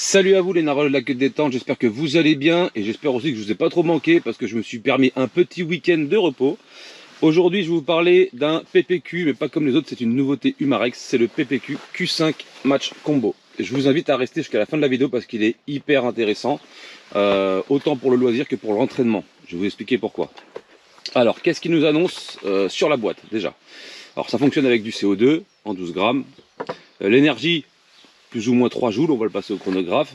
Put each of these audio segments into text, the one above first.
Salut à vous les narwhals de la queue de détente, j'espère que vous allez bien et j'espère aussi que je vous ai pas trop manqué parce que je me suis permis un petit week-end de repos. Aujourd'hui je vais vous parler d'un PPQ, mais pas comme les autres, c'est une nouveauté Umarex, c'est le PPQ Q5 Match Combo. Je vous invite à rester jusqu'à la fin de la vidéo parce qu'il est hyper intéressant, autant pour le loisir que pour l'entraînement. Je vais vous expliquer pourquoi. Alors qu'est-ce qu'il nous annonce sur la boîte déjà? Alors ça fonctionne avec du CO2 en 12 grammes, l'énergie plus ou moins 3 joules, on va le passer au chronographe.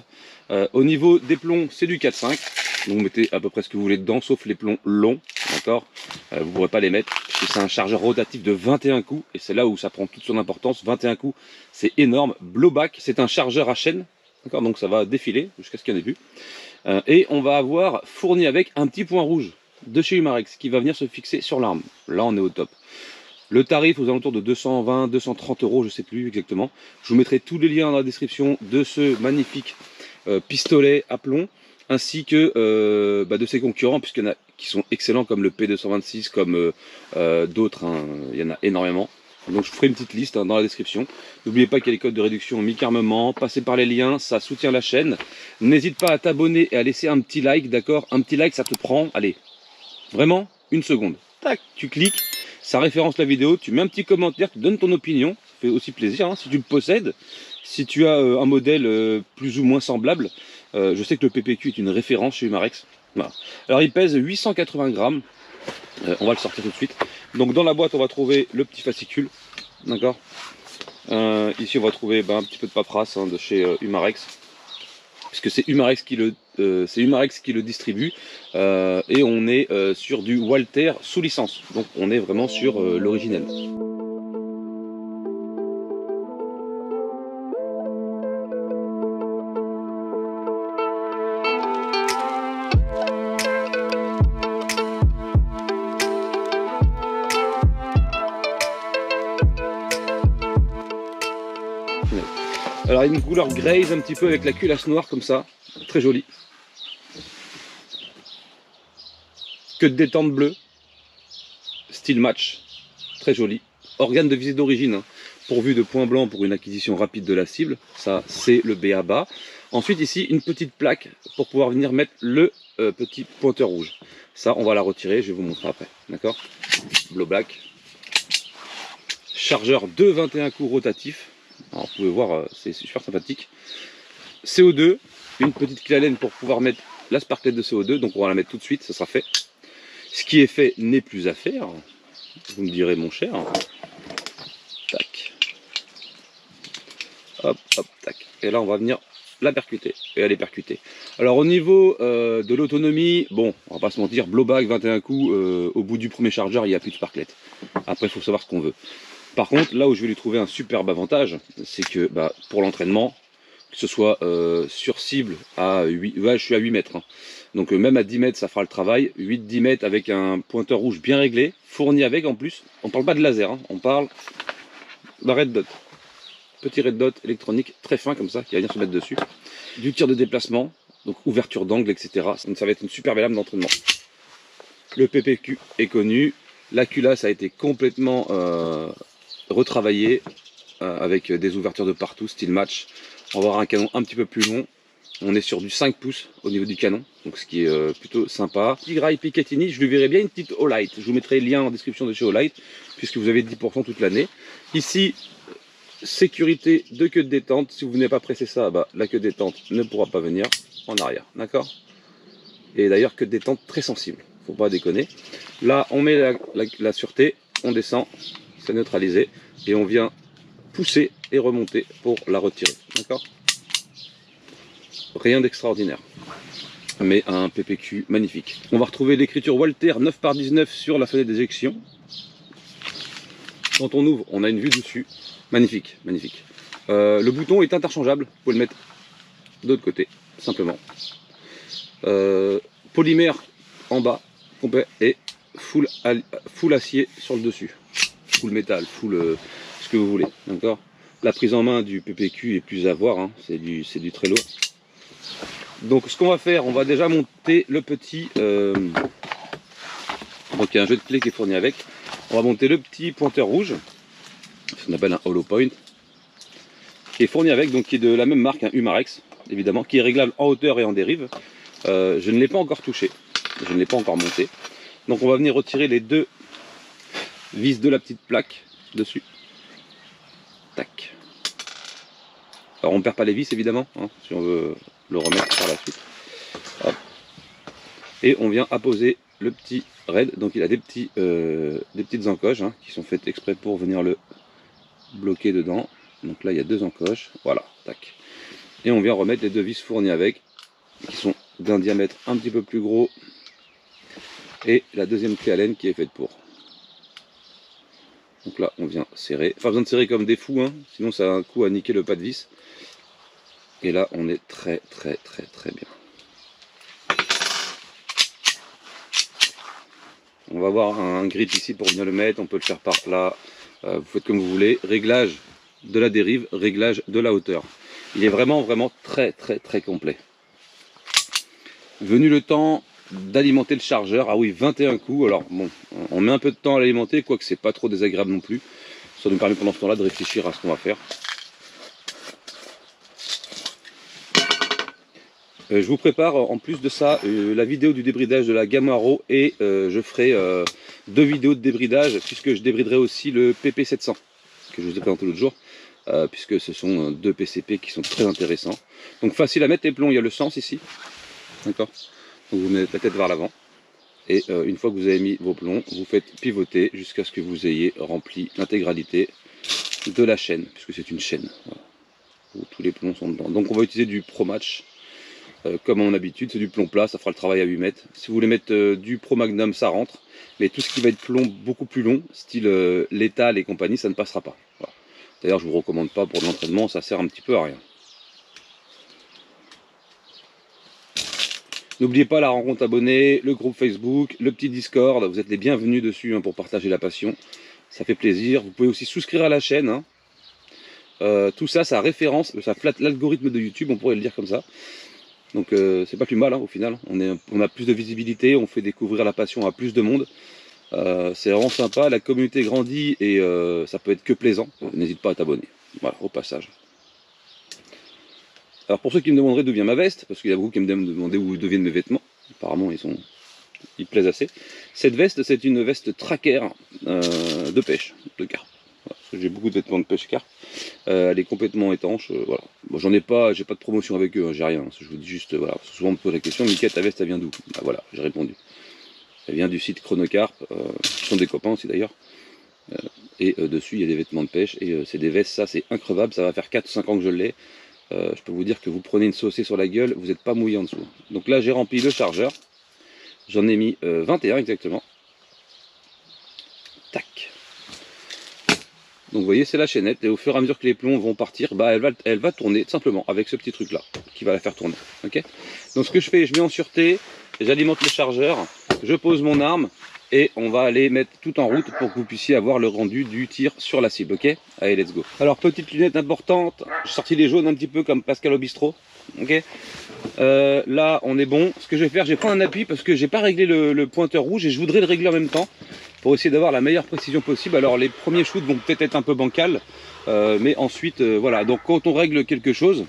Au niveau des plombs, c'est du 4,5. Donc vous mettez à peu près ce que vous voulez dedans, sauf les plombs longs, d'accord. Vous ne pourrez pas les mettre, puisque c'est un chargeur rotatif de 21 coups, et c'est là où ça prend toute son importance. 21 coups, c'est énorme. Blowback, c'est un chargeur à chaîne, d'accord, donc ça va défiler jusqu'à ce qu'il n'y en ait plus. Et on va avoir fourni avec un petit point rouge de chez Umarex, qui va venir se fixer sur l'arme. Là, on est au top. Le tarif aux alentours de 220, 230 euros, je ne sais plus exactement. Je vous mettrai tous les liens dans la description de ce magnifique pistolet à plomb, ainsi que de ses concurrents, puisqu'il y en a qui sont excellents, comme le P226, comme d'autres, hein, il y en a énormément. Donc je ferai une petite liste dans la description. N'oubliez pas qu'il y a les codes de réduction Mic-Armement, passez par les liens, ça soutient la chaîne. N'hésite pas à t'abonner et à laisser un petit like, d'accord? Un petit like, ça te prend, allez, vraiment, une seconde. Tac, tu cliques. Ça référence la vidéo, tu mets un petit commentaire, tu donnes ton opinion, ça fait aussi plaisir, hein, si tu le possèdes, si tu as un modèle plus ou moins semblable. Je sais que le PPQ est une référence chez Umarex. Voilà. Alors il pèse 880 grammes, on va le sortir tout de suite. Donc dans la boîte on va trouver le petit fascicule, d'accord. Ici on va trouver un petit peu de paperasse de chez Umarex, puisque c'est Umarex qui le distribue, et on est sur du Walther sous licence, donc on est vraiment sur l'originel. Alors il y a une couleur graze un petit peu avec la culasse noire comme ça, très jolie. Queue de détente bleue, style match, très joli. Organe de visée d'origine, hein, pourvu de points blancs pour une acquisition rapide de la cible, ça c'est le B.A.-bas. Ensuite ici une petite plaque pour pouvoir venir mettre le petit pointeur rouge. Ça on va la retirer, je vais vous montrer après, d'accord. Blowback. Chargeur de 21 coups rotatif. Alors, vous pouvez voir, c'est super sympathique. CO2, une petite clé Allen pour pouvoir mettre la sparklette de CO2, donc on va la mettre tout de suite, ça sera fait. Ce qui est fait n'est plus à faire, vous me direz mon cher. Tac. Hop, hop, tac. Et là on va venir la percuter, et elle est percutée. Alors au niveau de l'autonomie, bon, on va pas se mentir, blowback 21 coups, au bout du premier chargeur il n'y a plus de sparklette. Après il faut savoir ce qu'on veut. Par contre, là où je vais lui trouver un superbe avantage, c'est que pour l'entraînement, que ce soit sur cible à 8, ouais, je suis à 8 mètres, hein. Donc même à 10 mètres ça fera le travail, 8-10 mètres avec un pointeur rouge bien réglé, fourni avec en plus, on parle pas de laser, hein, on parle d'un red dot, petit red dot électronique très fin comme ça, qui va venir se mettre dessus, du tir de déplacement, donc ouverture d'angle, etc. Donc ça va être une super belle arme d'entraînement. Le PPQ est connu, la culasse a été complètement retravaillé avec des ouvertures de partout, style match. On va avoir un canon un petit peu plus long. On est sur du 5 pouces au niveau du canon, donc ce qui est plutôt sympa. Petit graille Picatinny, je lui verrai bien une petite Olight. Je vous mettrai le lien en description de chez Olight, puisque vous avez 10% toute l'année. Ici, sécurité de queue de détente. Si vous n'avez pas pressé ça, la queue de détente ne pourra pas venir en arrière, d'accord. Et d'ailleurs, queue de détente très sensible, faut pas déconner. Là, on met la sûreté, on descend, c'est neutralisé, et on vient pousser et remonter pour la retirer, d'accord. Rien d'extraordinaire, mais un PPQ magnifique. On va retrouver l'écriture Walther 9x19 sur la fenêtre d'éjection. Quand on ouvre, on a une vue dessus, magnifique, magnifique. Le bouton est interchangeable, vous pouvez le mettre de l'autre côté, simplement. Polymère en bas, complet, et full acier sur le dessus. Full métal, full ce que vous voulez, d'accord. La prise en main du PPQ est plus à voir, hein, c'est du très lourd. Donc ce qu'on va faire, on va déjà monter le petit, donc il y a un jeu de clés qui est fourni avec. On va monter le petit pointeur rouge, ce qu'on appelle un hollow point, qui est fourni avec, donc qui est de la même marque, un Umarex. évidemment, qui est réglable en hauteur et en dérive. Je ne l'ai pas encore touché, je ne l'ai pas encore monté. Donc on va venir retirer les deux vis de la petite plaque dessus. Tac. Alors on ne perd pas les vis évidemment, hein, si on veut le remettre par la suite. Hop. Et on vient apposer le petit raid. Donc il a des petites encoches hein, qui sont faites exprès pour venir le bloquer dedans. Donc là il y a deux encoches, voilà, tac. Et on vient remettre les deux vis fournies avec, qui sont d'un diamètre un petit peu plus gros. Et la deuxième clé Allen qui est faite pour. Donc là on vient serrer, pas besoin de serrer comme des fous, hein, sinon ça a un coup à niquer le pas de vis. Et là on est très bien. On va avoir un grip ici pour venir le mettre, on peut le faire par là, vous faites comme vous voulez. Réglage de la dérive, réglage de la hauteur. Il est vraiment très complet. Venu le temps d'alimenter le chargeur, ah oui 21 coups, alors bon, on met un peu de temps à l'alimenter, quoique c'est pas trop désagréable non plus. Ça nous permet pendant ce temps-là de réfléchir à ce qu'on va faire. Je vous prépare en plus de ça la vidéo du débridage de la Gamaro et je ferai 2 vidéos de débridage puisque je débriderai aussi le PP700 que je vous ai présenté l'autre jour puisque ce sont 2 PCP qui sont très intéressants. Donc facile à mettre les plombs, il y a le sens ici, d'accord. Donc vous mettez la tête vers l'avant et une fois que vous avez mis vos plombs, vous faites pivoter jusqu'à ce que vous ayez rempli l'intégralité de la chaîne puisque c'est une chaîne voilà, où tous les plombs sont dedans. Donc on va utiliser du Pro Match. Comme à mon habitude, c'est du plomb plat, ça fera le travail à 8 mètres. Si vous voulez mettre du Pro Magnum, ça rentre. Mais tout ce qui va être plomb beaucoup plus long, style Lethal et compagnie, ça ne passera pas. Voilà. D'ailleurs, je ne vous recommande pas pour l'entraînement, ça sert un petit peu à rien. N'oubliez pas la rencontre abonnée, le groupe Facebook, le petit Discord. Vous êtes les bienvenus dessus hein, pour partager la passion. Ça fait plaisir. Vous pouvez aussi souscrire à la chaîne. Hein. Tout ça, ça référence, ça flatte l'algorithme de YouTube, on pourrait le dire comme ça. Donc c'est pas plus mal hein, au final, on a plus de visibilité, on fait découvrir la passion à plus de monde. C'est vraiment sympa, la communauté grandit et ça peut être que plaisant. N'hésite pas à t'abonner, voilà, au passage. Alors pour ceux qui me demanderaient d'où vient ma veste, parce qu'il y a beaucoup qui me demandent où deviennent mes vêtements, apparemment ils plaisent assez. Cette veste, c'est une veste tracker de pêche, de carpe. Voilà, j'ai beaucoup de vêtements de pêche carpe. Elle est complètement étanche, voilà. Bon, j'en ai pas, j'ai pas de promotion avec eux, hein, j'ai rien. Je vous dis juste, voilà, souvent on me pose la question, Mickaël, ta veste, elle vient d'où? Bah, voilà, j'ai répondu. Elle vient du site Chronocarp, ce sont des copains aussi d'ailleurs. Et dessus il y a des vêtements de pêche, et c'est des vestes, ça c'est increvable, ça va faire 4 ou 5 ans que je l'ai. Je peux vous dire que vous prenez une saucée sur la gueule, vous n'êtes pas mouillé en dessous. Donc là j'ai rempli le chargeur, j'en ai mis 21 exactement. Tac. Donc vous voyez c'est la chaînette et au fur et à mesure que les plombs vont partir, bah, elle va tourner simplement avec ce petit truc là qui va la faire tourner. Okay, donc ce que je fais, je mets en sûreté, j'alimente le chargeur, je pose mon arme et on va aller mettre tout en route pour que vous puissiez avoir le rendu du tir sur la cible. Ok, allez let's go. Alors petite lunette importante, j'ai sorti les jaunes un petit peu comme Pascal au bistrot. Ok, là on est bon. Ce que je vais faire, je vais prendre un appui parce que j'ai pas réglé le pointeur rouge et je voudrais le régler en même temps pour essayer d'avoir la meilleure précision possible. Alors les premiers shoots vont peut-être être un peu bancals, mais ensuite voilà. Donc quand on règle quelque chose,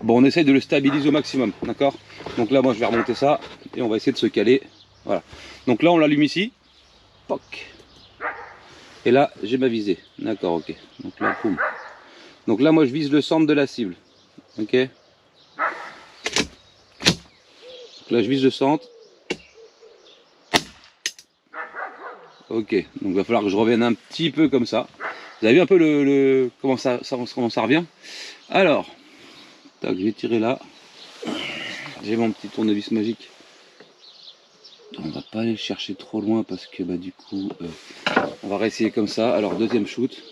bon on essaye de le stabiliser au maximum, d'accord. Donc là moi je vais remonter ça et on va essayer de se caler. Voilà. Donc là on l'allume ici, poc. Et là j'ai ma visée, d'accord, ok. Donc là, boum. Donc là moi je vise le centre de la cible, ok. Donc là je vise le centre. Ok, donc il va falloir que je revienne un petit peu comme ça. Vous avez vu un peu comment ça revient. Alors, tac, j'ai tiré là. J'ai mon petit tournevis magique. On va pas aller chercher trop loin parce que bah du coup, on va réessayer comme ça. Alors deuxième shoot.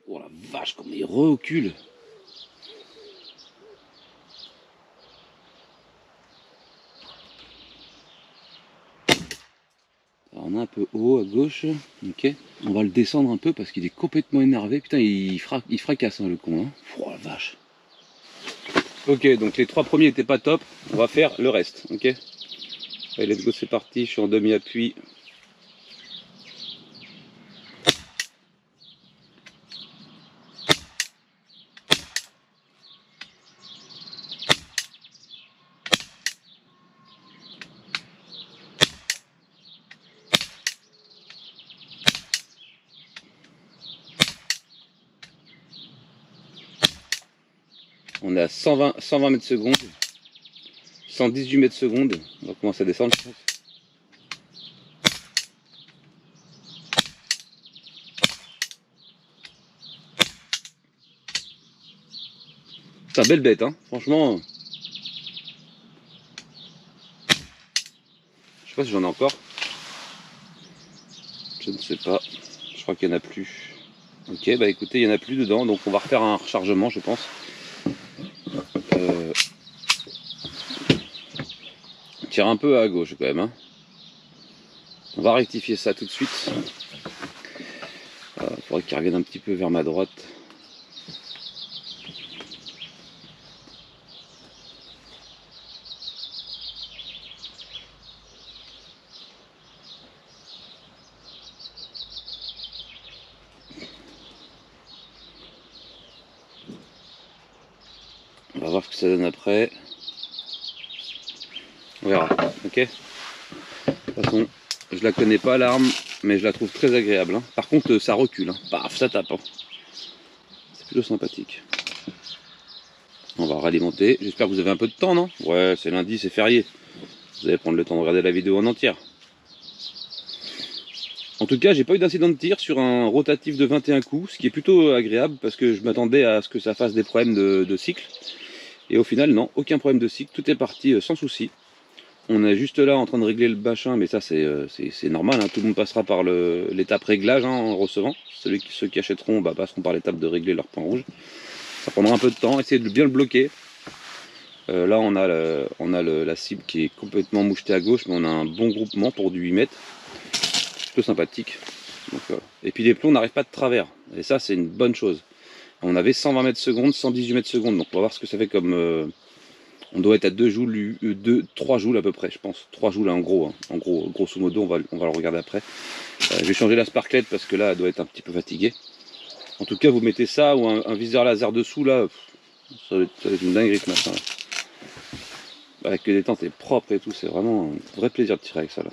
Oh la vache, comme il recule. Alors on est un peu haut à gauche. Ok, on va le descendre un peu parce qu'il est complètement énervé. Putain, il fracasse hein, le con. Hein. Oh la vache. Ok, donc les 3 premiers n'étaient pas top, on va faire le reste, ok. Allez, let's go, c'est parti, je suis en demi-appui. On est à 120 mètres secondes. 118 mètres secondes. On va commencer à descendre, je pense. C'est une belle bête, hein. Franchement. Je sais pas si j'en ai encore. Je ne sais pas. Je crois qu'il n'y en a plus. Ok, bah écoutez, il n'y en a plus dedans, donc on va refaire un rechargement, je pense. Tire un peu à gauche quand même, hein. On va rectifier ça tout de suite. Il faudrait qu'il revienne un petit peu vers ma droite. On va voir ce que ça donne après. On verra, ok. De toute façon, je la connais pas l'arme, mais je la trouve très agréable, hein. Par contre, ça recule, hein. Paf, ça tape, hein. C'est plutôt sympathique. On va ralimenter. J'espère que vous avez un peu de temps, non? Ouais, c'est lundi, c'est férié. Vous allez prendre le temps de regarder la vidéo en entière. En tout cas, j'ai pas eu d'incident de tir sur un rotatif de 21 coups, ce qui est plutôt agréable parce que je m'attendais à ce que ça fasse des problèmes de cycle. Et au final, non, aucun problème de cycle, tout est parti sans souci. On est juste là en train de régler le bachin, mais ça c'est normal, hein. Tout le monde passera par l'étape réglage, hein, en recevant. Ceux qui achèteront passeront par l'étape de régler leur point rouge. Ça prendra un peu de temps, essayez de bien le bloquer. Là on a, la cible qui est complètement mouchetée à gauche, mais on a un bon groupement pour du 8 mètres. Plutôt sympathique. Donc, et puis les plombs n'arrivent pas de travers, et ça c'est une bonne chose. On avait 120 mètres secondes, 118 mètres secondes, donc on va voir ce que ça fait comme... on doit être à 3 joules à peu près, je pense. 3 joules en gros, hein. En gros, grosso modo, on va le regarder après. Je vais changer la sparklette parce que là, elle doit être un petit peu fatiguée. En tout cas, vous mettez ça ou un viseur laser dessous, là, ça va être une dinguerie ce machin. Avec que des tentes est propre et tout, c'est vraiment un vrai plaisir de tirer avec ça là.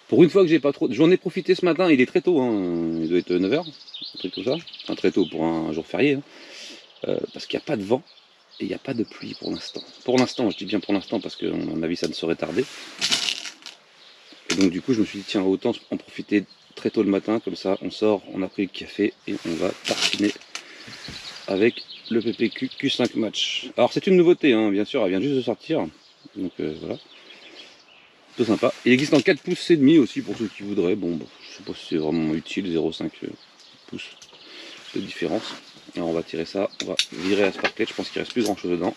Pour une fois que j'ai pas trop... J'en ai profité ce matin, il est très tôt, hein. Il doit être 9h, un truc comme ça. Enfin très tôt pour un jour férié, hein. Parce qu'il n'y a pas de vent. Et il n'y a pas de pluie pour l'instant. Pour l'instant, je dis bien pour l'instant parce que à mon avis ça ne saurait tarder. Et donc du coup je me suis dit tiens autant en profiter très tôt le matin, comme ça on sort, on a pris le café et on va tartiner avec le PPQ Q5 Match. Alors c'est une nouveauté, hein, bien sûr, elle vient juste de sortir. Donc voilà. Tout sympa. Il existe en 4 pouces et demi aussi pour ceux qui voudraient. Bon, je sais pas si c'est vraiment utile, 0,5 pouces de différence. Alors on va tirer ça, on va virer la sparklette, je pense qu'il reste plus grand chose dedans.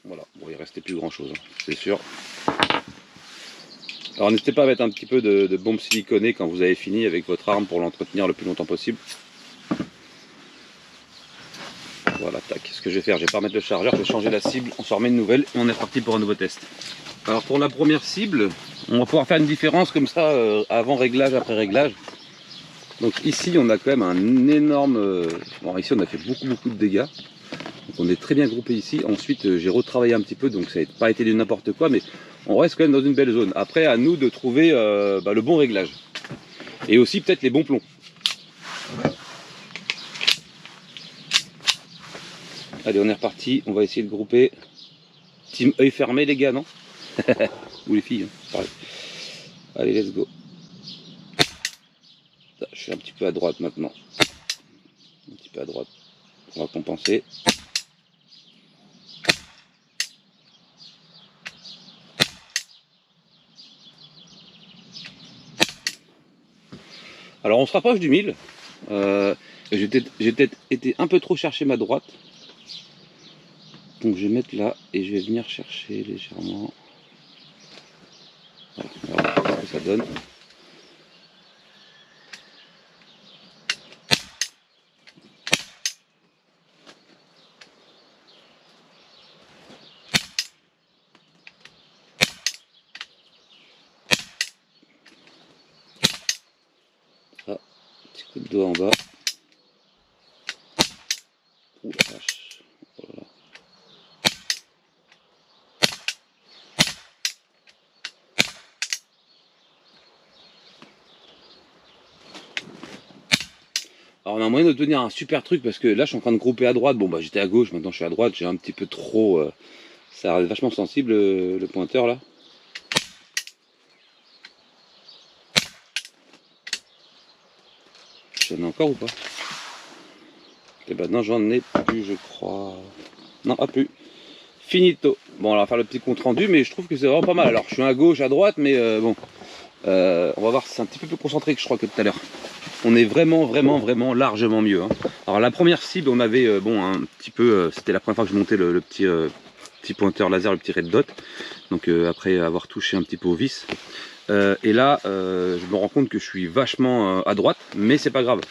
Voilà, bon il restait plus grand chose, hein, c'est sûr. Alors n'hésitez pas à mettre un petit peu de bombe siliconée quand vous avez fini avec votre arme pour l'entretenir le plus longtemps possible. Voilà, tac, ce que je vais faire, je vais pas remettre le chargeur, je vais changer la cible, on s'en remet une nouvelle et on est parti pour un nouveau test. Alors pour la première cible, on va pouvoir faire une différence comme ça, avant réglage, après réglage. Donc ici on a quand même un énorme... Bon ici on a fait beaucoup de dégâts. Donc on est très bien groupé ici. Ensuite j'ai retravaillé un petit peu, donc ça n'a pas été du n'importe quoi, mais on reste quand même dans une belle zone. Après à nous de trouver le bon réglage. Et aussi peut-être les bons plombs. Allez on est reparti, on va essayer de grouper. Team œil fermé les gars, non? Ou les filles, hein, pareil. Allez let's go. Je suis un petit peu à droite maintenant. Un petit peu à droite. On va compenser. Alors on se rapproche du 1000. J'ai peut-être été un peu trop chercher ma droite. Donc je vais mettre là et je vais venir chercher légèrement. Voilà, on va voir ce que ça donne. Ah, petit coup de doigt en bas. Ouh la vache. Voilà. Alors on a moyen d'obtenir un super truc parce que là je suis en train de grouper à droite. Bon bah j'étais à gauche, maintenant je suis à droite, j'ai un petit peu trop... ça reste vachement sensible le pointeur là. J'en ai encore ou pas? Et ben non, j'en ai plus je crois. Non, pas plus. Finito. Bon, on va faire le petit compte rendu, mais je trouve que c'est vraiment pas mal. Alors je suis à gauche, à droite, mais bon. On va voir si c'est un petit peu plus concentré que je crois que tout à l'heure. On est vraiment largement mieux. Hein. Alors la première cible, on avait bon un petit peu, c'était la première fois que je montais le petit pointeur laser, le petit red dot. Donc après avoir touché un petit peu au vis. Et là, je me rends compte que je suis vachement à droite, mais c'est pas grave.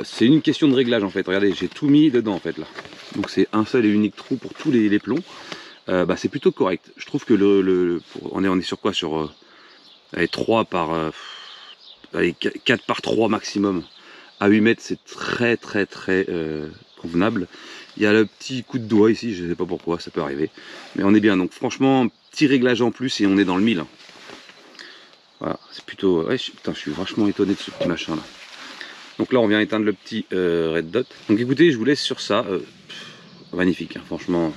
C'est une question de réglage en fait. Regardez, j'ai tout mis dedans en fait là. Donc c'est un seul et unique trou pour tous les plombs. Bah, c'est plutôt correct. Je trouve que on est sur quoi? Sur allez, 3 par... allez, 4 par 3 maximum. À 8 mètres, c'est très convenable. Il y a le petit coup de doigt ici, je ne sais pas pourquoi, ça peut arriver. Mais on est bien. Donc franchement, petit réglage en plus et on est dans le 1000. Voilà, c'est plutôt... Ouais, putain, je suis vachement étonné de ce petit machin là. Donc là, on vient éteindre le petit red dot. Donc écoutez, je vous laisse sur ça. Magnifique, hein, franchement.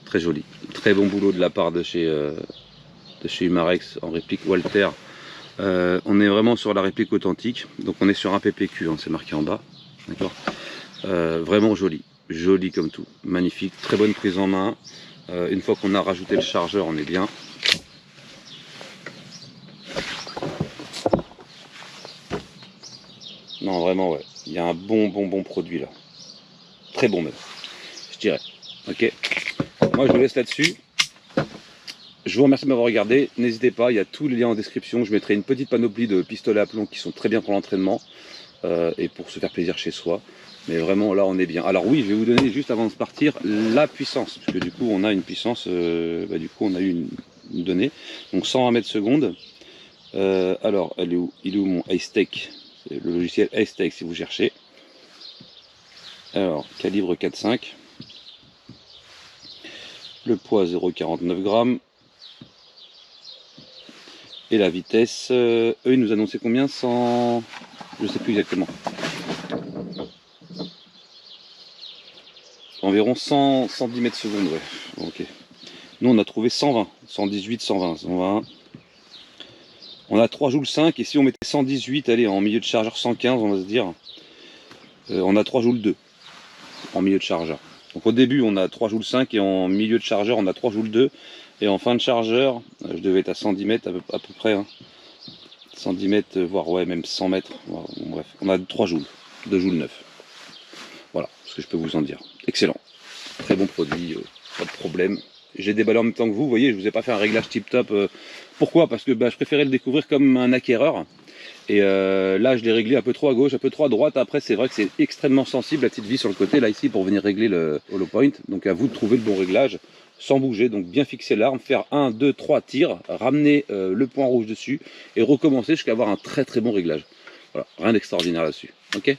Très joli. Très bon boulot de la part de chez Umarex en réplique Walter. On est vraiment sur la réplique authentique. Donc on est sur un PPQ, hein, c'est marqué en bas. D'accord. Vraiment joli. Joli comme tout. Magnifique. Très bonne prise en main. Une fois qu'on a rajouté le chargeur, on est bien. Non, vraiment, ouais. Il y a un bon produit là. Très bon même, je dirais. Ok. Moi, je vous laisse là-dessus. Je vous remercie de m'avoir regardé. N'hésitez pas, il y a tous les liens en description. Je mettrai une petite panoplie de pistolets à plomb qui sont très bien pour l'entraînement et pour se faire plaisir chez soi. Mais vraiment, là, on est bien. Alors oui, je vais vous donner juste avant de partir la puissance. Parce que du coup, on a une puissance, du coup, on a eu une donnée. Donc 120 mètres secondes. Alors, il est où mon iStake? C'est le logiciel iStake si vous cherchez. Alors, calibre 4,5. Le poids 0,49 grammes. Et la vitesse, eux ils nous annonçaient combien? 100... Je sais plus exactement. Environ 110 mètres secondes, ouais. Bon, ok. Nous on a trouvé 120, 118, 120, 120. On a 3 joules 5 et si on mettait 118, allez, en milieu de chargeur 115, on va se dire, on a 3 joules 2 en milieu de chargeur. Donc au début on a 3 joules 5 et en milieu de chargeur on a 3 joules 2 et en fin de chargeur, je devais être à 110 mètres à peu près, hein. 110 mètres, voire ouais, même 100 mètres, bon, bref, on a 3 joules, 2 joules 9. Voilà ce que je peux vous en dire. Excellent, très bon produit, pas de problème. J'ai déballé en même temps que vous voyez, je vous ai pas fait un réglage tip top. Pourquoi? Parce que je préférais le découvrir comme un acquéreur. Et là je l'ai réglé un peu trop à gauche, un peu trop à droite. Après c'est vrai que c'est extrêmement sensible, la petite vis sur le côté là ici pour venir régler le hollow point. Donc à vous de trouver le bon réglage sans bouger. Donc bien fixer l'arme, faire 1, 2, 3 tirs, ramener le point rouge dessus et recommencer jusqu'à avoir un très bon réglage. Voilà, rien d'extraordinaire là-dessus. Ok.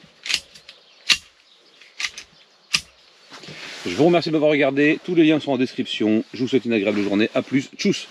Je vous remercie de m'avoir regardé, tous les liens sont en description. Je vous souhaite une agréable journée, à plus, tchuss.